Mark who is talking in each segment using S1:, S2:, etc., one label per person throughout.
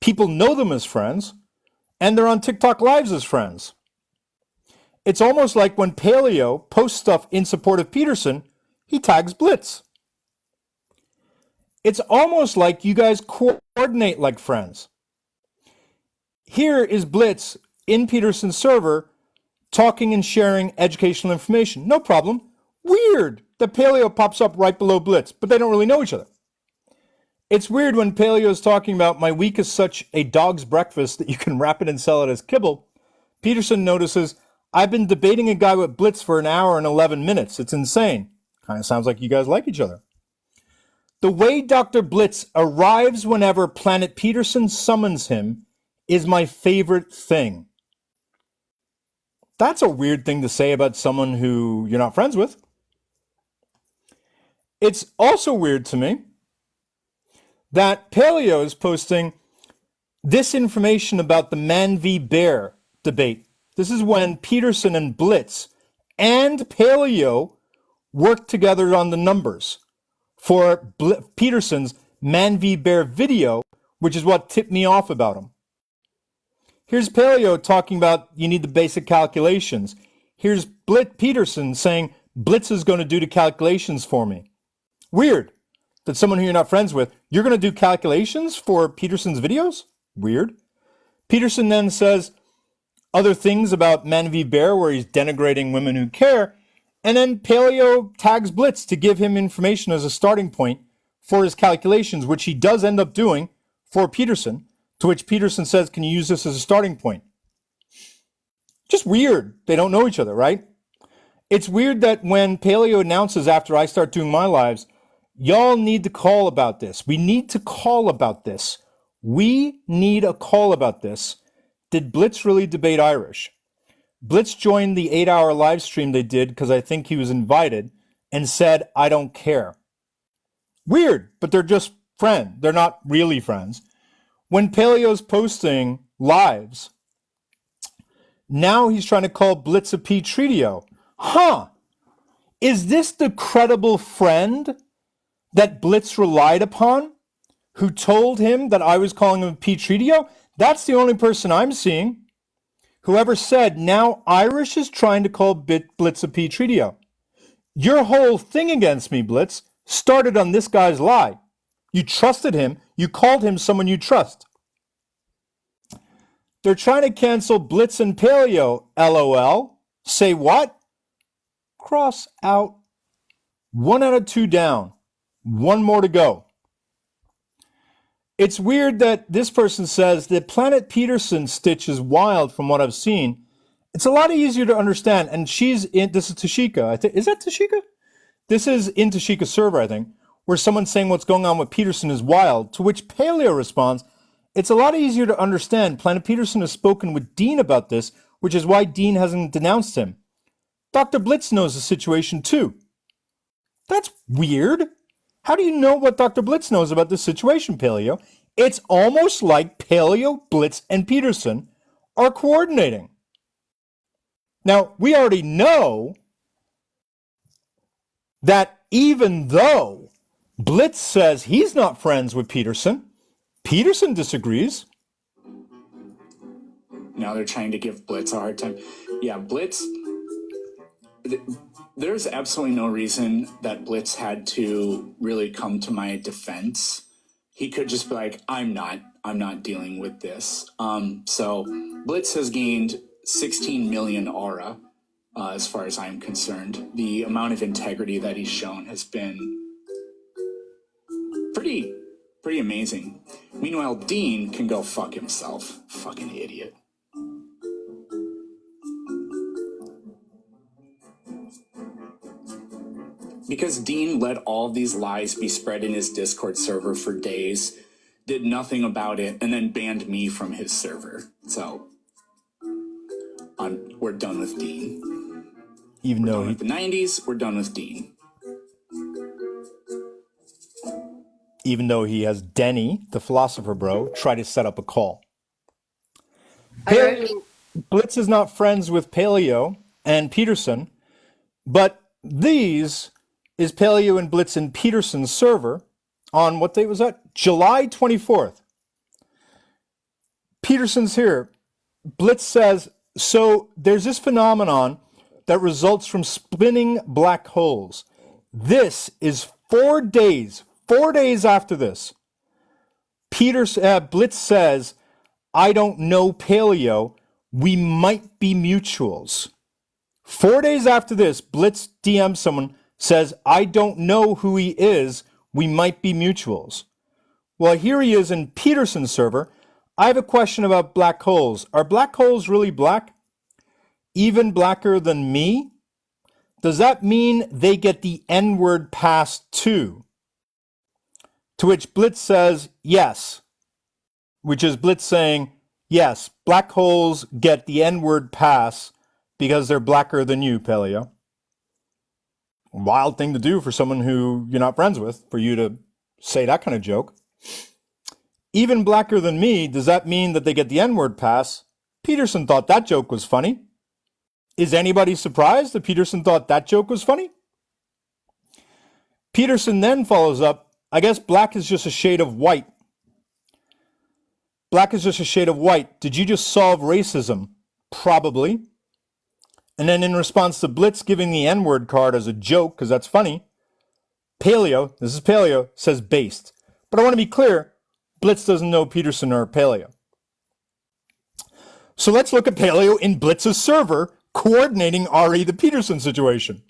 S1: People know them as friends, and they're on TikTok Lives as friends. It's almost like when Paleo posts stuff in support of Peterson, he tags Blitz. It's almost like you guys coordinate like friends. Here is Blitz in Peterson's server talking and sharing educational information. No problem. Weird that Paleo pops up right below Blitz, but they don't really know each other. It's weird when Paleo is talking about my week is such a dog's breakfast that you can wrap it and sell it as kibble. Peterson notices, I've been debating a guy with Blitz for an hour and 11 minutes. It's insane. Kind of sounds like you guys like each other. The way Dr. Blitz arrives whenever Planet Peterson summons him is my favorite thing. That's a weird thing to say about someone who you're not friends with. It's also weird to me that Paleo is posting this information about the Man v. Bear debate. This is when Peterson and Blitz and Paleo worked together on the numbers for Peterson's Man v. Bear video, which is what tipped me off about him. Here's Paleo talking about you need the basic calculations. Here's Peterson saying Blitz is going to do the calculations for me. Weird that someone who you're not friends with, you're going to do calculations for Peterson's videos? Weird. Peterson then says other things about Man v. Bear where he's denigrating women who care, and then Paleo tags Blitz to give him information as a starting point for his calculations, which he does end up doing for Peterson, to which Peterson says, can you use this as a starting point? Just weird. They don't know each other, right? It's weird that when Paleo announces after I start doing my lives, y'all need to call about this. We need to call about this. We need a call about this. Did Blitz really debate Irish? Blitz joined the 8-hour live stream they did because I think he was invited and said, I don't care. Weird, but they're just friends. They're not really friends. When Paleo's posting lives, now he's trying to call Blitz a Petritio. Huh. Is this the credible friend that Blitz relied upon who told him that I was calling him a Petritio? That's the only person I'm seeing. Whoever said, now Irish is trying to call Blitz a Petritio. Your whole thing against me, Blitz, started on this guy's lie. You trusted him. You called him someone you trust. They're trying to cancel Blitz and Paleo, LOL. Say what? Cross out. 1 out of 2 down. 1 more to go. It's weird that this person says that Planet Peterson stitch is wild from what I've seen. It's a lot easier to understand. And this is Tashika. Is that Tashika? This is in Tashika's server, I think, where someone's saying what's going on with Peterson is wild, to which Paleo responds, it's a lot easier to understand. Planet Peterson has spoken with Dean about this, which is why Dean hasn't denounced him. Dr. Blitz knows the situation too. That's weird. How do you know what Dr. Blitz knows about this situation, Paleo? It's almost like Paleo, Blitz, and Peterson are coordinating. Now, we already know that even though Blitz says he's not friends with Peterson, Peterson disagrees.
S2: Now they're trying to give Blitz a hard time. Yeah, Blitz, there's absolutely no reason that Blitz had to really come to my defense. He could just be like, I'm not dealing with this. So Blitz has gained 16 million aura, as far as I'm concerned. The amount of integrity that he's shown has been pretty amazing. Meanwhile, Dean can go fuck himself. Fucking idiot. Because Dean let all these lies be spread in his Discord server for days, did nothing about it, and then banned me from his server. So, we're done with Dean.
S1: Even
S2: we're
S1: though
S2: done with the 90s, we're done with Dean.
S1: Even though he has Denny, the philosopher bro, try to set up a call. Blitz is not friends with Paleo and Peterson, but these is Paleo and Blitz and Peterson's server on what date was that? July 24th. Peterson's here. Blitz says, so there's this phenomenon that results from spinning black holes. This is 4 days after this. Blitz says, I don't know paleo. We might be mutuals. 4 days after this, Blitz DMs someone, says, I don't know who he is. We might be mutuals. Well, here he is in Peterson's server. I have a question about black holes. Are black holes really black? Even blacker than me? Does that mean they get the N-word pass too? To which Blitz says, yes. Which is Blitz saying, yes, black holes get the N-word pass because they're blacker than you, Paleo. Wild thing to do for someone who you're not friends with, for you to say that kind of joke. Even blacker than me, does that mean that they get the N-word pass? Peterson thought that joke was funny. Is anybody surprised that Peterson thought that joke was funny? Peterson then follows up, I guess black is just a shade of white. Black is just a shade of white. Did you just solve racism? Probably. And then in response to Blitz giving the N-word card as a joke, because that's funny, Paleo, this is Paleo, says based. But I want to be clear, Blitz doesn't know Peterson or Paleo. So let's look at Paleo in Blitz's server coordinating Ari the Peterson situation.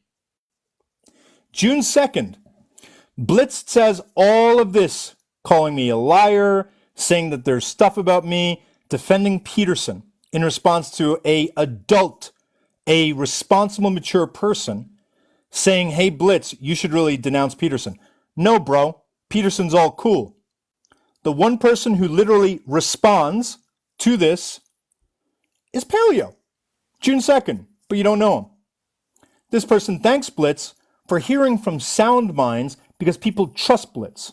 S1: June 2nd, Blitz says all of this, calling me a liar, saying that there's stuff about me, defending Peterson in response to a adult, a responsible, mature person saying, hey, Blitz, you should really denounce Peterson. No, bro, Peterson's all cool. The one person who literally responds to this is Paleo, June 2nd, but you don't know him. This person thanks Blitz for hearing from sound minds because people trust Blitz.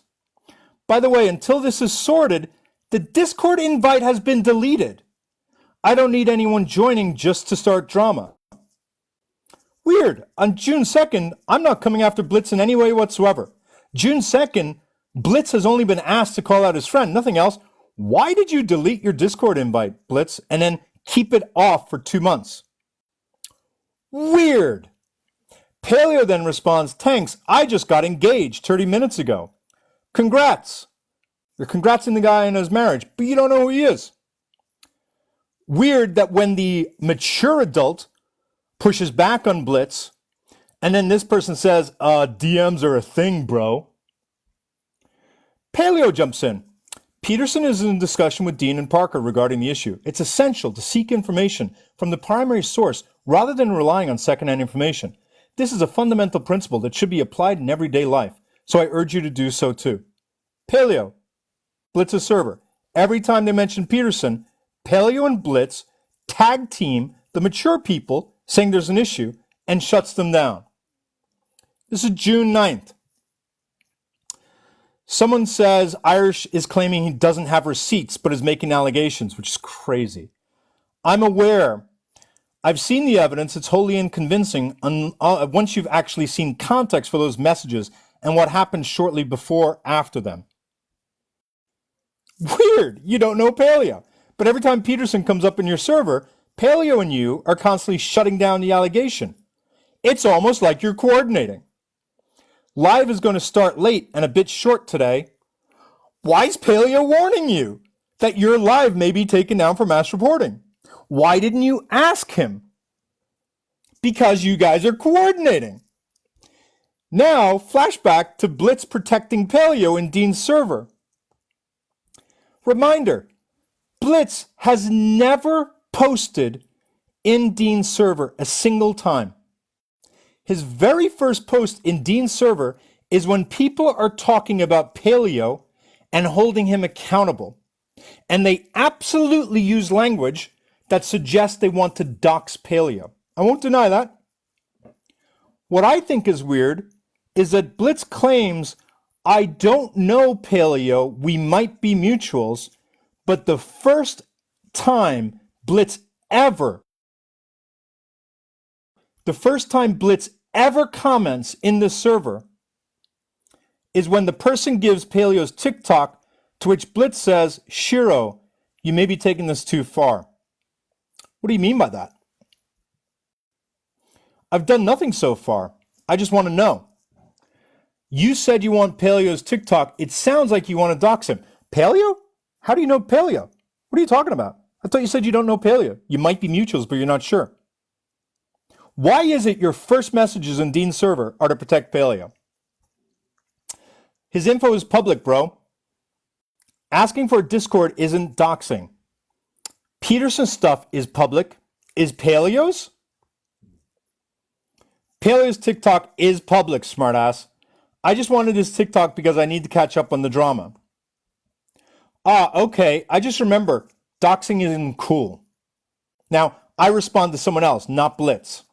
S1: By the way, until this is sorted, the Discord invite has been deleted. I don't need anyone joining just to start drama. Weird. On June 2nd, I'm not coming after Blitz in any way whatsoever. June 2nd, Blitz has only been asked to call out his friend, nothing else. Why did you delete your Discord invite, Blitz, and then keep it off for 2 months? Weird. Paleo then responds, thanks, I just got engaged 30 minutes ago. Congrats. You're congratsing the guy on his marriage, but you don't know who he is. Weird that when the mature adult pushes back on Blitz, and then this person says, DMs are a thing, bro. Paleo jumps in. Peterson is in discussion with Dean and Parker regarding the issue. It's essential to seek information from the primary source rather than relying on secondhand information. This is a fundamental principle that should be applied in everyday life, so I urge you to do so too. Paleo, Blitz's server. Every time they mention Peterson, Paleo and Blitz tag team the mature people saying there's an issue and shuts them down. This is June 9th. Someone says Irish is claiming he doesn't have receipts but is making allegations, which is crazy. I'm aware. I've seen the evidence. It's wholly unconvincing once you've actually seen context for those messages and what happened shortly before after them. Weird. You don't know Paleo. But every time Peterson comes up in your server, Paleo and you are constantly shutting down the allegation. It's almost like you're coordinating. Live is going to start late and a bit short today. Why is Paleo warning you that your live may be taken down for mass reporting? Why didn't you ask him? Because you guys are coordinating. Now, flashback to Blitz protecting Paleo in Dean's server. Reminder, Blitz has never posted in Dean's server a single time. His very first post in Dean's server is when people are talking about Paleo and holding him accountable. And they absolutely use language that suggests they want to dox Paleo. I won't deny that. What I think is weird is that Blitz claims, I don't know Paleo, we might be mutuals, but the first time Blitz ever comments in the server is when the person gives Paleo's TikTok, to which Blitz says, Shiro, you may be taking this too far. What do you mean by that? I've done nothing so far. I just want to know. You said you want Paleo's TikTok. It sounds like you want to dox him. Paleo? How do you know Paleo? What are you talking about? I thought you said you don't know Paleo. You might be mutuals, but you're not sure. Why is it your first messages in Dean's server are to protect Paleo? His info is public, bro. Asking for a Discord isn't doxing. Peterson's stuff is public. Is Paleo's? Paleo's TikTok is public, smartass. I just wanted his TikTok because I need to catch up on the drama. Okay. I just remember, doxing isn't cool. Now, I respond to someone else, not Blitz.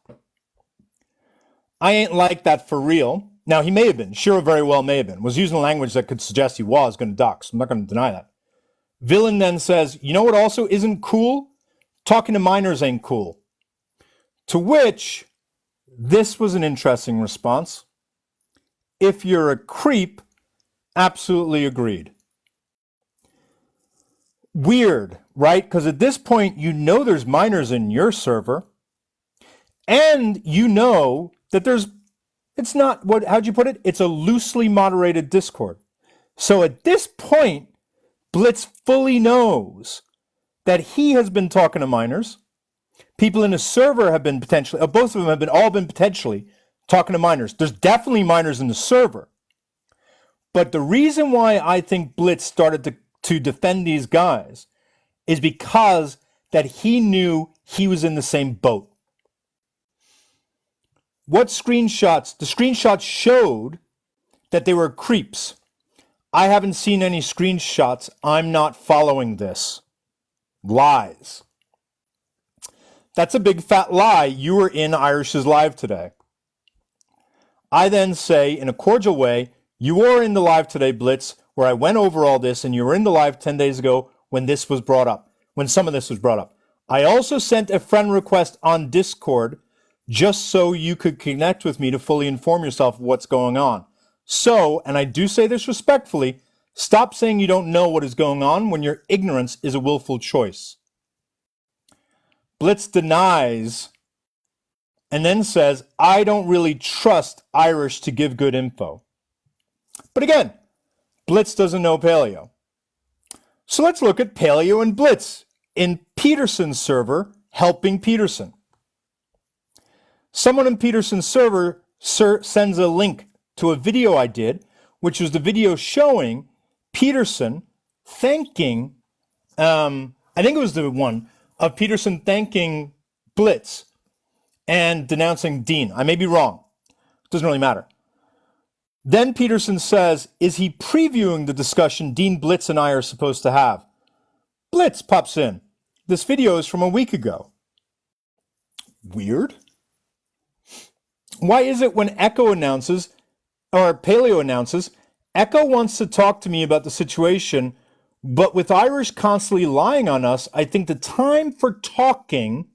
S1: I ain't like that for real. Now, he may have been. Sure, very well may have been. Was using language that could suggest he was going to dox. I'm not going to deny that. Villain then says, you know what also isn't cool? Talking to minors ain't cool. To which, this was an interesting response. If you're a creep, absolutely agreed. Weird, right? Because at this point, you know there's minors in your server. And you know that it's not, how'd you put it? It's a loosely moderated Discord. So at this point, Blitz fully knows that he has been talking to minors. People in his server have been potentially, both of them have all been potentially talking to minors. There's definitely minors in the server. But the reason why I think Blitz started to defend these guys is because that he knew he was in the same boat. What screenshots? The screenshots showed that they were creeps. I haven't seen any screenshots. I'm not following this. Lies. That's a big fat lie. You were in Irish's live today. I then say, in a cordial way, you were in the live today, Blitz, where I went over all this, and you were in the live 10 days ago when this was brought up, when some of this was brought up. I also sent a friend request on Discord just so you could connect with me to fully inform yourself of what's going on. So, and I do say this respectfully, stop saying you don't know what is going on when your ignorance is a willful choice. Blitz denies and then says, I don't really trust Irish to give good info. But again, Blitz doesn't know Paleo. So let's look at Paleo and Blitz in Peterson's server helping Peterson. Someone in Peterson's server sends a link to a video I did, which was the video showing Peterson thanking, I think it was the one of Peterson thanking Blitz and denouncing Dean. I may be wrong. It doesn't really matter. Then Peterson says, is he previewing the discussion Dean, Blitz, and I are supposed to have? Blitz pops in. This video is from a week ago. Weird. Why is it when Echo announces, or Paleo announces, Echo wants to talk to me about the situation, but with Irish constantly lying on us, I think the time for talking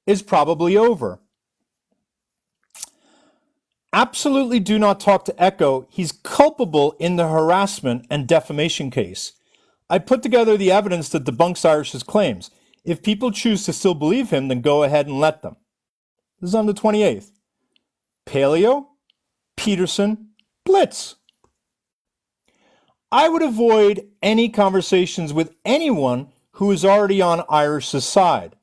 S1: is probably over. Absolutely do not talk to Echo. He's culpable in the harassment and defamation case. I put together the evidence that debunks Irish's claims. If people choose to still believe him, then go ahead and let them. This is on the 28th. Paleo, Peterson, Blitz. I would avoid any conversations with anyone who is already on Irish's side.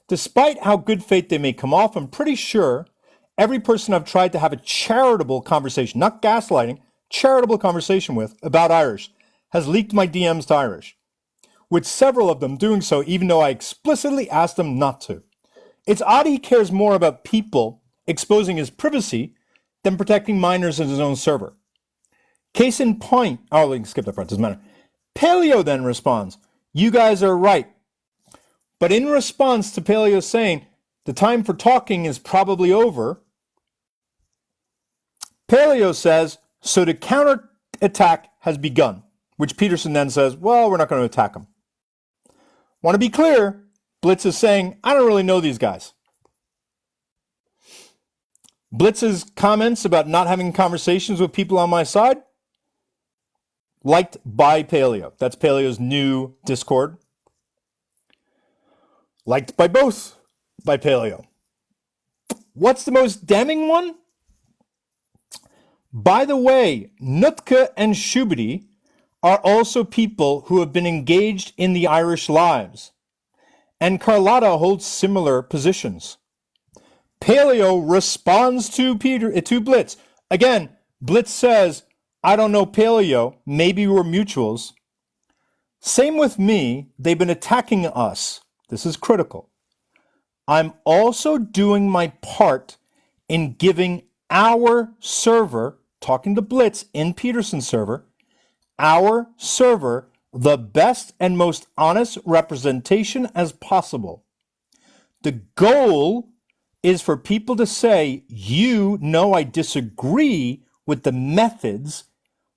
S1: Despite how good faith they may come off, I'm pretty sure every person I've tried to have a charitable conversation, not gaslighting, charitable conversation with about Irish has leaked my DMs to Irish, with several of them doing so even though I explicitly asked them not to. It's odd he cares more about people exposing his privacy than protecting minors in his own server. Case in point, we can skip that part, doesn't matter. Paleo then responds, you guys are right. But in response to Paleo saying, the time for talking is probably over, Paleo says, so the counterattack has begun, which Peterson then says, well, we're not going to attack him. Want to be clear, Blitz is saying, I don't really know these guys. Blitz's comments about not having conversations with people on my side, liked by Paleo. That's Paleo's new Discord. liked by both by Paleo. What's the most damning one? By the way, Nootka and Shubity are also people who have been engaged in the Irish lives, and Carlotta holds similar positions. Paleo responds to Blitz. Again, Blitz says, I don't know Paleo, maybe we're mutuals. Same with me, they've been attacking us. This is critical. I'm also doing my part in giving our server, talking to Blitz in Peterson's server, our server the best and most honest representation as possible. The goal is for people to say, you know I disagree with the methods,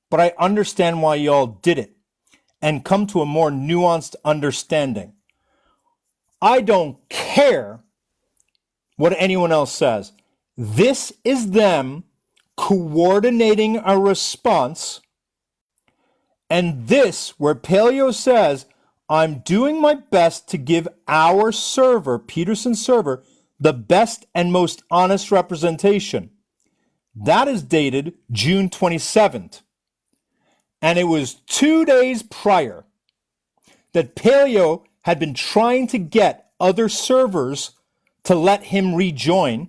S1: but I understand why y'all did it, and come to a more nuanced understanding. I don't care what anyone else says. This is them coordinating a response, and this, where Paleo says, I'm doing my best to give our server, Peterson's server, the best and most honest representation. That is dated June 27th. And it was 2 days prior that Paleo had been trying to get other servers to let him rejoin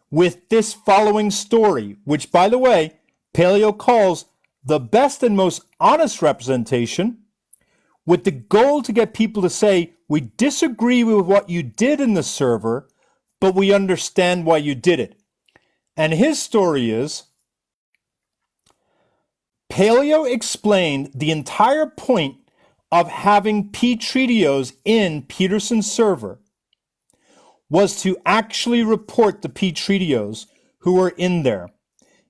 S1: with this following story, which, by the way, Paleo calls the best and most honest representation, with the goal to get people to say, we disagree with what you did in the server, but we understand why you did it. And his story is, Paleo explained the entire point of having P-Tridios in Peterson's server was to actually report the P-Tridios who were in there.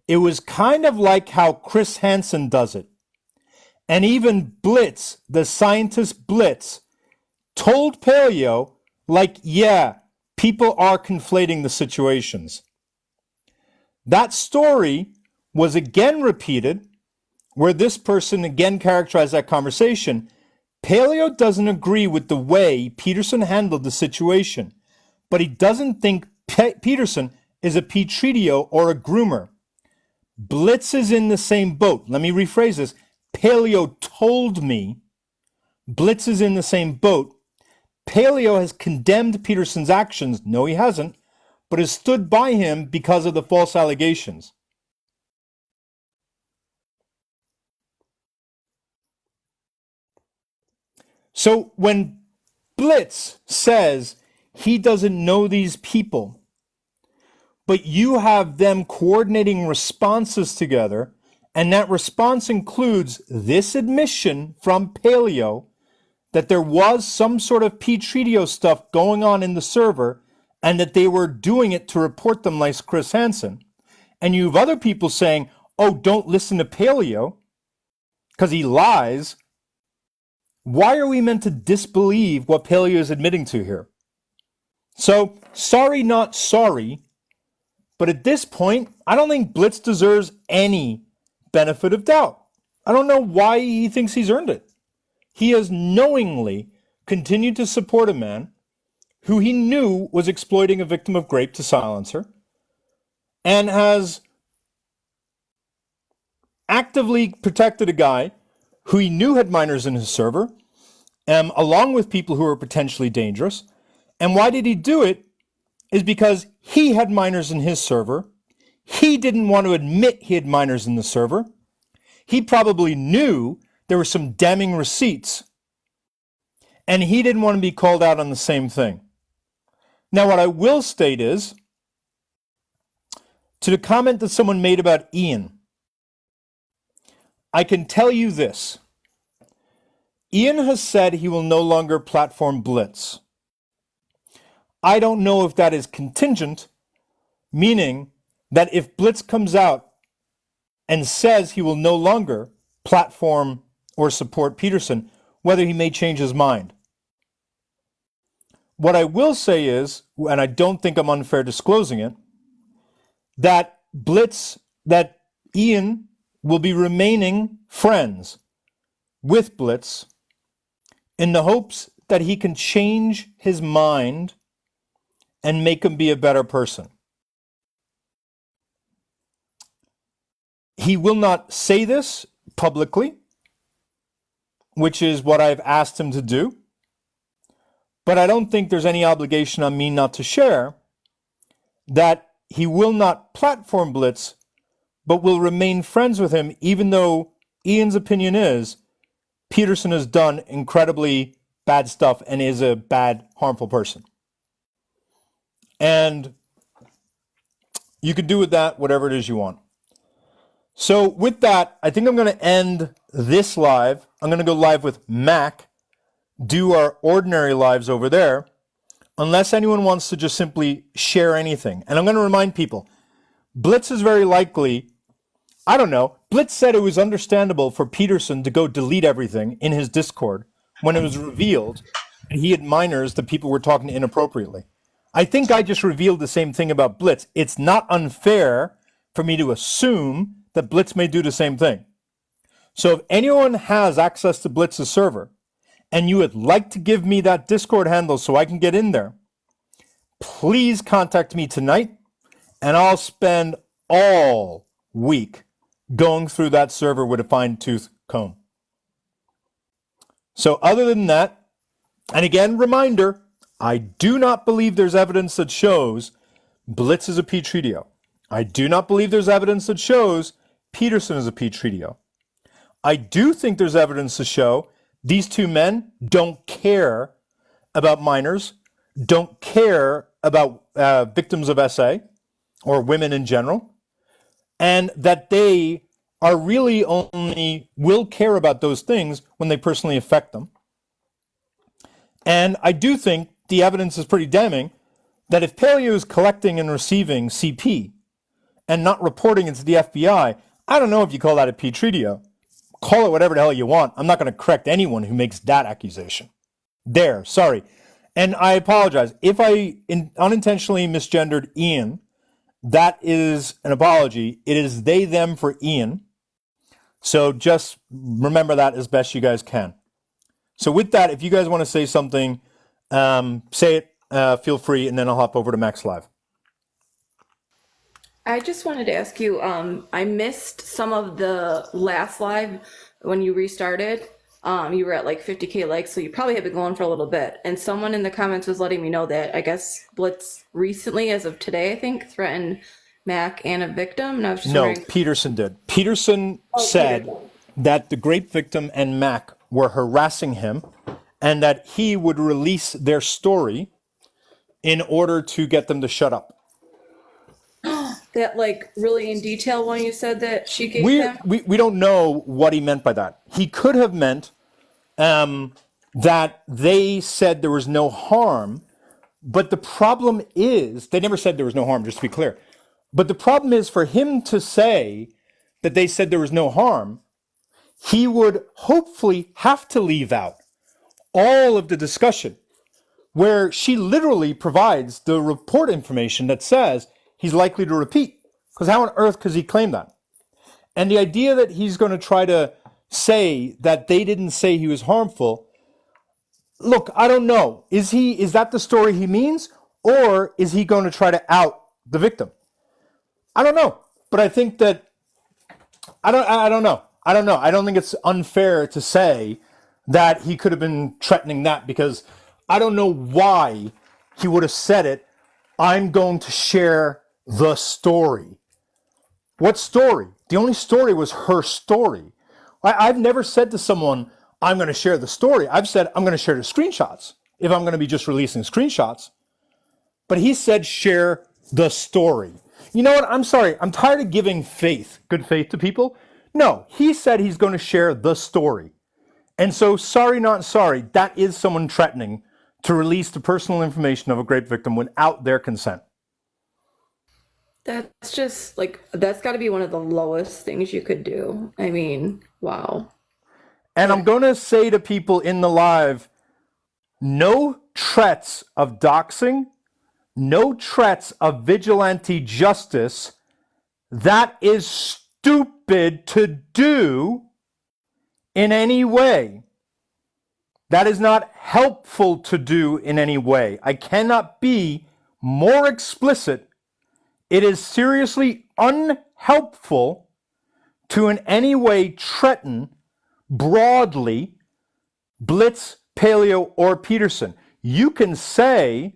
S1: It was kind of like how Chris Hansen does it. And even Blitz, the scientist Blitz, told Paleo, like, yeah, people are conflating the situations. That story was again repeated, where this person again characterized that conversation. Paleo doesn't agree with the way Peterson handled the situation, but he doesn't think Peterson is a P-Tridio or a groomer. Blitz is in the same boat. Let me rephrase this. Paleo told me Blitz is in the same boat. Paleo has condemned Peterson's actions. No, he hasn't, but has stood by him because of the false allegations. So when Blitz says he doesn't know these people, but you have them coordinating responses together, and that response includes this admission from Paleo that there was some sort of P-Tridio stuff going on in the server, and that they were doing it to report them like Chris Hansen. And you have other people saying, oh, don't listen to Paleo because he lies. Why are we meant to disbelieve what Paleo is admitting to here? So, sorry, not sorry. But at this point, I don't think Blitz deserves any benefit of doubt. I don't know why he thinks he's earned it. He has knowingly continued to support a man who he knew was exploiting a victim of grape to silence her, and has actively protected a guy who he knew had minors in his server, along with people who were potentially dangerous. And why did he do it? Is because he had minors in his server. He didn't want to admit he had minors in the server. He probably knew there were some damning receipts, and he didn't want to be called out on the same thing. Now, what I will state is, to the comment that someone made about Ian, I can tell you this. Ian has said he will no longer platform Blitz. I don't know if that is contingent, meaning that if Blitz comes out and says he will no longer platform or support Peterson, whether he may change his mind. What I will say is, and I don't think I'm unfair disclosing it, that Ian will be remaining friends with Blitz in the hopes that he can change his mind and make him be a better person. He will not say this publicly, which is what I've asked him to do. But I don't think there's any obligation on me not to share that he will not platform Blitz, but will remain friends with him, even though Ian's opinion is Peterson has done incredibly bad stuff and is a bad, harmful person. And you can do with that whatever it is you want. So with that, I think I'm going to end this live. I'm going to go live with Mac, do our ordinary lives over there, unless anyone wants to just simply share anything. And I'm going to remind people, Blitz is very likely, I don't know, Blitz said it was understandable for Peterson to go delete everything in his Discord when it was revealed that he had minors that people were talking to inappropriately. I think I just revealed the same thing about Blitz. It's not unfair for me to assume that Blitz may do the same thing. So if anyone has access to Blitz's server and you would like to give me that Discord handle so I can get in there, please contact me tonight and I'll spend all week going through that server with a fine-tooth comb. So other than that, and again, reminder, I do not believe there's evidence that shows Blitz is a Petri. I do not believe there's evidence that shows Peterson is a Petri. I do think there's evidence to show these two men don't care about minors, don't care about victims of SA or women in general, and that they are really only will care about those things when they personally affect them. And I do think the evidence is pretty damning that if Paleo is collecting and receiving CP and not reporting it to the FBI, I don't know if you call that a Petri. Call it whatever the hell you want. I'm not going to correct anyone who makes that accusation. There, sorry. And I apologize. If I unintentionally misgendered Ian, that is an apology. It is they, them for Ian. So just remember that as best you guys can. So with that, if you guys want to say something, say it, feel free, and then I'll hop over to Max Live.
S3: I just wanted to ask you, I missed some of the last live when you restarted. You were at like 50K likes, so you probably have been going for a little bit. And someone in the comments was letting me know that I guess Blitz recently, as of today, I think, threatened Mac and a victim. And I was just
S1: No,
S3: wondering.
S1: Peterson did. Peterson said that the grape victim and Mac were harassing him and that he would release their story in order to get them to shut up.
S3: That like really in detail when you said that she gave them?
S1: We don't know what he meant by that. He could have meant that they said there was no harm, but the problem is, they never said there was no harm, just to be clear. But the problem is for him to say that they said there was no harm, he would hopefully have to leave out all of the discussion where she literally provides the report information that says he's likely to repeat. Because how on earth could he claim that? And the idea that he's going to try to say that they didn't say he was harmful, look, I don't know. Is that the story he means? Or is he going to try to out the victim? I don't know. But I think that, I don't know. I don't think it's unfair to say that he could have been threatening that, because I don't know why he would have said it. I'm going to share the story. What story? The only story was her story. I've never said to someone, I'm going to share the story. I've said, I'm going to share the screenshots if I'm going to be just releasing screenshots. But he said, share the story. You know what? I'm sorry. I'm tired of giving good faith to people. No, he said he's going to share the story. And so, sorry, not sorry, that is someone threatening to release the personal information of a grape victim without their consent.
S3: That's just like, that's got to be one of the lowest things you could do. I mean, wow.
S1: And I'm going to say to people in the live, no threats of doxing, no threats of vigilante justice. That is stupid to do in any way. That is not helpful to do in any way. I cannot be more explicit. It is seriously unhelpful to in any way threaten broadly Blitz, Paleo, or Peterson. You can say,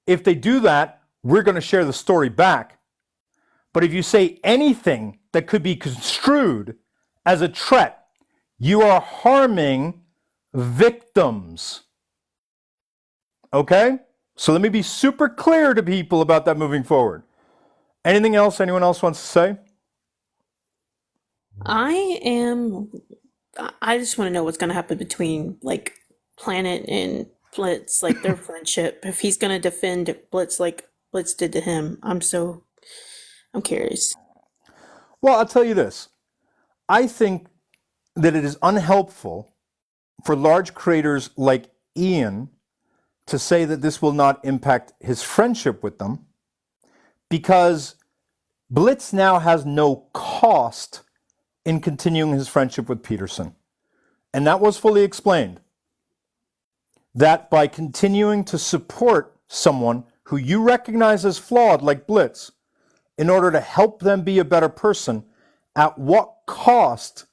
S1: if they do that, we're going to share the story back. But if you say anything that could be construed as a threat, you are harming victims. Okay? So let me be super clear to people about that moving forward. Anything else anyone else wants to say?
S4: I just want to know what's going to happen between like Planet and Blitz, like their friendship. If he's going to defend Blitz like Blitz did to him, I'm curious.
S1: Well, I'll tell you this. I think that it is unhelpful for large creators like Ian to say that this will not impact his friendship with them, because Blitz now has no cost in continuing his friendship with Peterson. And that was fully explained. That by continuing to support someone who you recognize as flawed, like Blitz, in order to help them be a better person, at what cost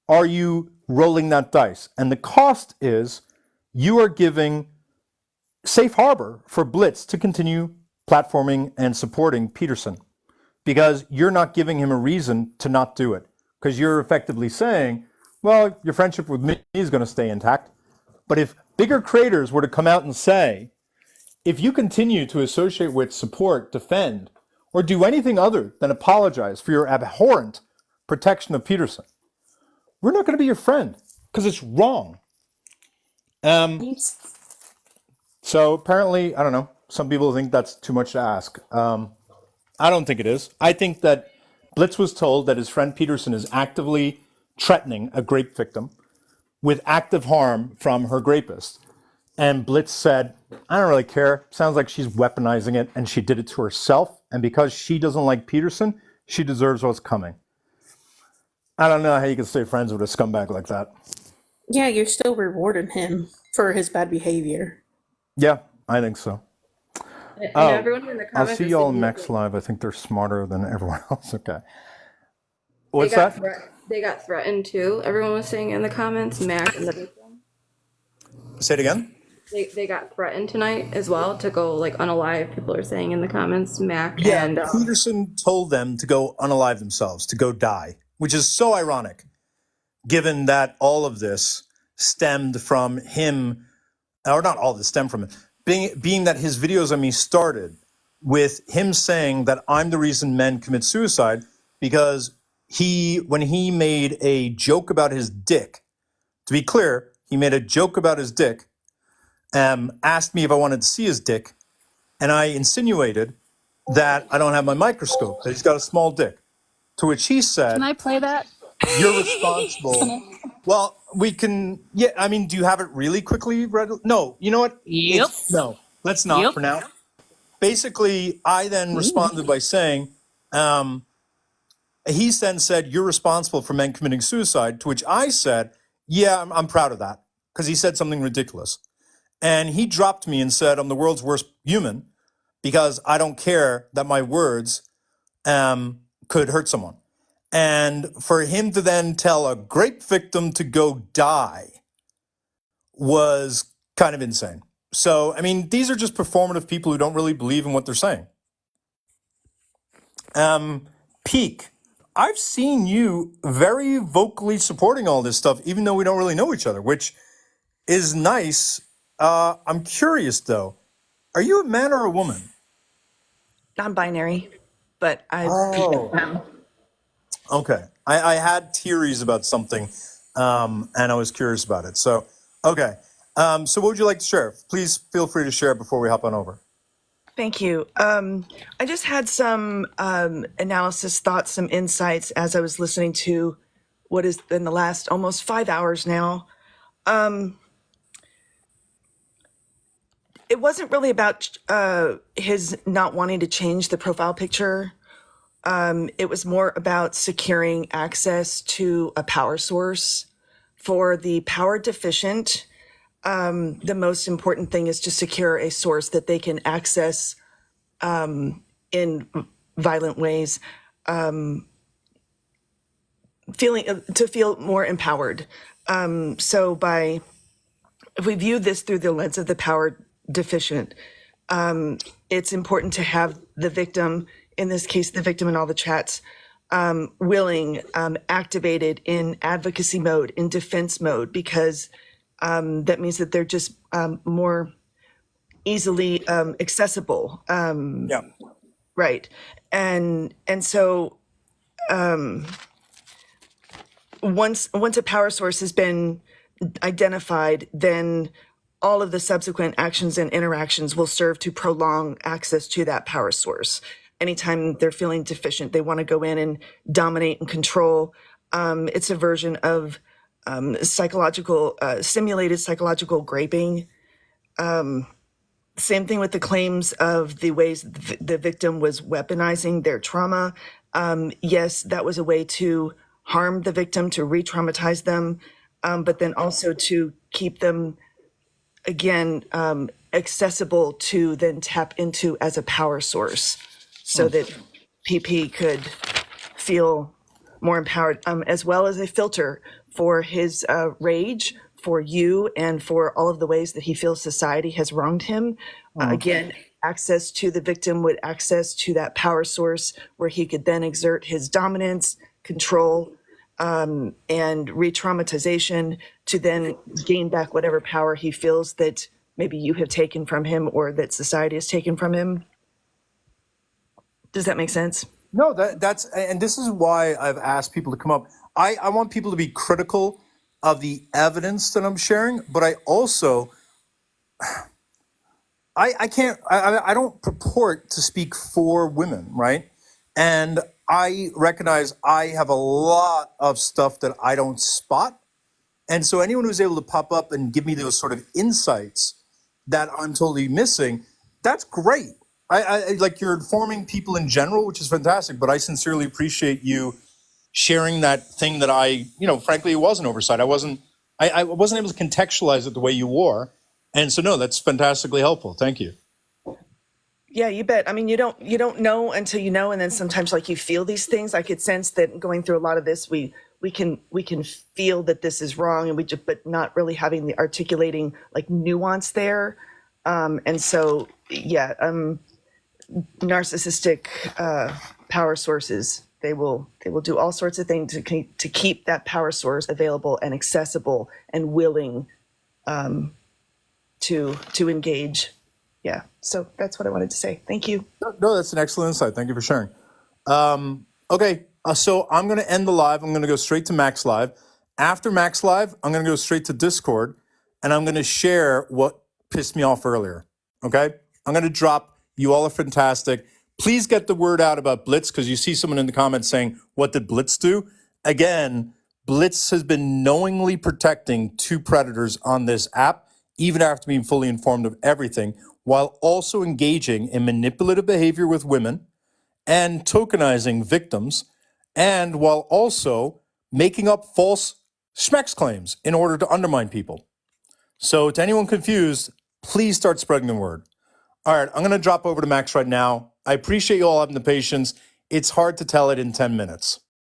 S1: are you rolling that dice? And the cost is you are giving safe harbor for Blitz to continue platforming and supporting Peterson, because you're not giving him a reason to not do it, because you're effectively saying, well, your friendship with me is going to stay intact. But if bigger creators were to come out and say, if you continue to associate with, support, defend, or do anything other than apologize for your abhorrent protection of Peterson, we're not going to be your friend, because it's wrong. So apparently, I don't know, some people think that's too much to ask. I don't think it is. I think that Blitz was told that his friend Peterson is actively threatening a grape victim with active harm from her rapist. And Blitz said, I don't really care. Sounds like she's weaponizing it, and she did it to herself. And because she doesn't like Peterson, she deserves what's coming. I don't know how you can stay friends with a scumbag like that.
S4: Yeah, you're still rewarding him for his bad behavior.
S1: Yeah, I think so.
S3: And everyone in the
S1: I'll
S3: comments
S1: see
S3: is
S1: y'all
S3: saying
S1: next live. I think they're smarter than everyone else. Okay.
S3: they
S1: What's
S3: got
S1: that?
S3: they got threatened too. Everyone was saying in the comments, Mac and the victim.
S1: Say it again.
S3: They got threatened tonight as well to go like unalive. People are saying in the comments, Mac
S1: Yeah,
S3: and
S1: Peterson told them to go unalive themselves, to go die, which is so ironic, given that all of this stemmed from him, or not all of this stemmed from him, being that his videos on me started with him saying that I'm the reason men commit suicide, because when he made a joke about his dick, to be clear, he made a joke about his dick, asked me if I wanted to see his dick, and I insinuated that I don't have my microscope, that he's got a small dick. To which he said,
S5: Can I play that?
S1: you're responsible. Well, we can, yeah, I mean, do you have it really quickly? No, you know what?
S5: Yep.
S1: No, let's not
S5: Yep.
S1: for now. Basically, I then responded by saying, he then said, you're responsible for men committing suicide, to which I said, yeah, I'm proud of that, because he said something ridiculous. And he dropped me and said, I'm the world's worst human, because I don't care that my words could hurt someone. And for him to then tell a grape victim to go die was kind of insane. So, I mean, these are just performative people who don't really believe in what they're saying. Peak, I've seen you very vocally supporting all this stuff, even though we don't really know each other, which is nice. I'm curious, though. Are you a man or a woman?
S6: Non-binary, but I.
S1: Oh. Okay. I had theories about something, and I was curious about it. So, okay. So what would you like to share? Please feel free to share before we hop on over.
S6: Thank you. I just had some analysis, thoughts, some insights as I was listening to what has been the last almost 5 hours now. It wasn't really about his not wanting to change the profile picture. It was more about securing access to a power source For the power deficient, the most important thing is to secure a source that they can access in violent ways, to feel more empowered. So if we view this through the lens of the power deficient, it's important to have the victim, in this case, the victim in all the chats, willing, activated in advocacy mode, in defense mode, because that means that they're just more easily accessible.
S1: Yeah.
S6: Right. And so once a power source has been identified, then all of the subsequent actions and interactions will serve to prolong access to that power source. Anytime they're feeling deficient, they want to go in and dominate and control. It's a version of simulated psychological graping. Same thing with the claims of the ways the victim was weaponizing their trauma. Yes, that was a way to harm the victim, to re-traumatize them, but then also to keep them, again, accessible to then tap into as a power source, so that PP could feel more empowered, as well as a filter for his rage, for you, and for all of the ways that he feels society has wronged him. Again, access to the victim with access to that power source where he could then exert his dominance, control, and re-traumatization to then gain back whatever power he feels that maybe you have taken from him or that society has taken from him. Does that make sense?
S1: No, and this is why I've asked people to come up. I want people to be critical of the evidence that I'm sharing, but I also, I don't purport to speak for women, right? And I recognize I have a lot of stuff that I don't spot. And so anyone who's able to pop up and give me those sort of insights that I'm totally missing, that's great. I like, you're informing people in general, which is fantastic, but I sincerely appreciate you sharing that thing that frankly, it was an oversight. I wasn't able to contextualize it the way you were. And so, no, that's fantastically helpful. Thank you.
S6: Yeah, you bet. I mean, you don't know until you know, and then sometimes, like, you feel these things. I could sense that going through a lot of this, we can feel that this is wrong, and but not really having the articulating, like, nuance there. And so, yeah, narcissistic power sources, they will do all sorts of things to keep that power source available and accessible and willing to engage. Yeah, so that's what I wanted to say. Thank you.
S1: No, that's an excellent insight. Thank you for sharing. Okay, so I'm going to end the live. I'm going to go straight to Max Live. After Max Live, I'm going to go straight to Discord, and I'm going to share what pissed me off earlier. Okay? I'm going to drop, you all are fantastic. Please get the word out about Blitz, because you see someone in the comments saying, what did Blitz do? Again, Blitz has been knowingly protecting two predators on this app, even after being fully informed of everything, while also engaging in manipulative behavior with women and tokenizing victims, and while also making up false schmex claims in order to undermine people. So to anyone confused, please start spreading the word. All right, I'm going to drop over to Max right now. I appreciate you all having the patience. It's hard to tell it in 10 minutes.